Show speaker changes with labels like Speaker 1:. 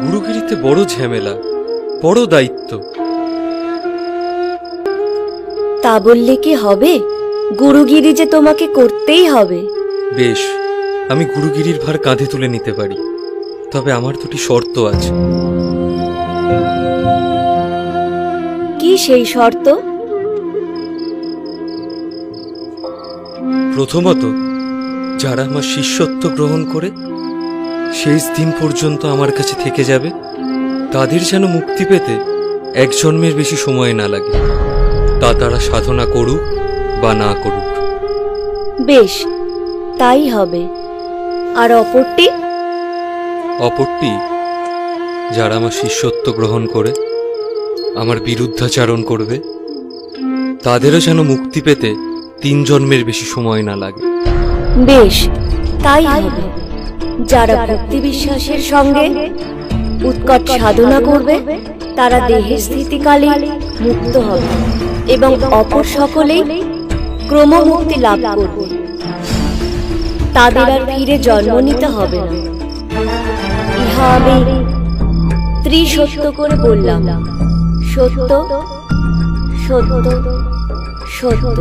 Speaker 1: গুরুগিরিতে বড় ঝামেলা, বড় দায়িত্ব।
Speaker 2: তা বললে কি হবে? গুরুগিরি যে তোমাকে করতেই হবে।
Speaker 1: বেশ, আমি গুরুগিরির ভার কাঁধে তুলে নিতে পারি, তবে আমার দুটি শর্ত আছে।
Speaker 2: কি সেই শর্ত?
Speaker 1: প্রথমত, যারা আমার শিষ্যত্ব গ্রহণ করে শেষ দিন পর্যন্ত আমার কাছে থেকে যাবে, তাদের যেন মুক্তি পেতে এক জন্মের বেশি সময় না লাগে, তা তারা সাধনা করুক বা না করুক।
Speaker 2: বেশ, তাই হবে। আর অপরটি?
Speaker 1: অপরটি, যারা আমার শিষ্যত্ব গ্রহণ করে আমার বিরুদ্ধাচারণ করবে, তাদেরও যেন মুক্তি পেতে 3 জন্মের বেশি সময় না লাগে।
Speaker 2: বেশ, তাই হবে। যারা ভক্তি বিশ্বাসের সঙ্গে উৎকট সাধনা করবে, তারা দেহের স্থিতিকালে মুক্ত হবে এবং অপর সকলেই ক্রমমুক্তি লাভ করবে। তাদের আর ফিরে জন্ম নিতে হবে না। ইহা আমি ত্রিসত্য করে বললাম। সত্য, সত্য, সত্য।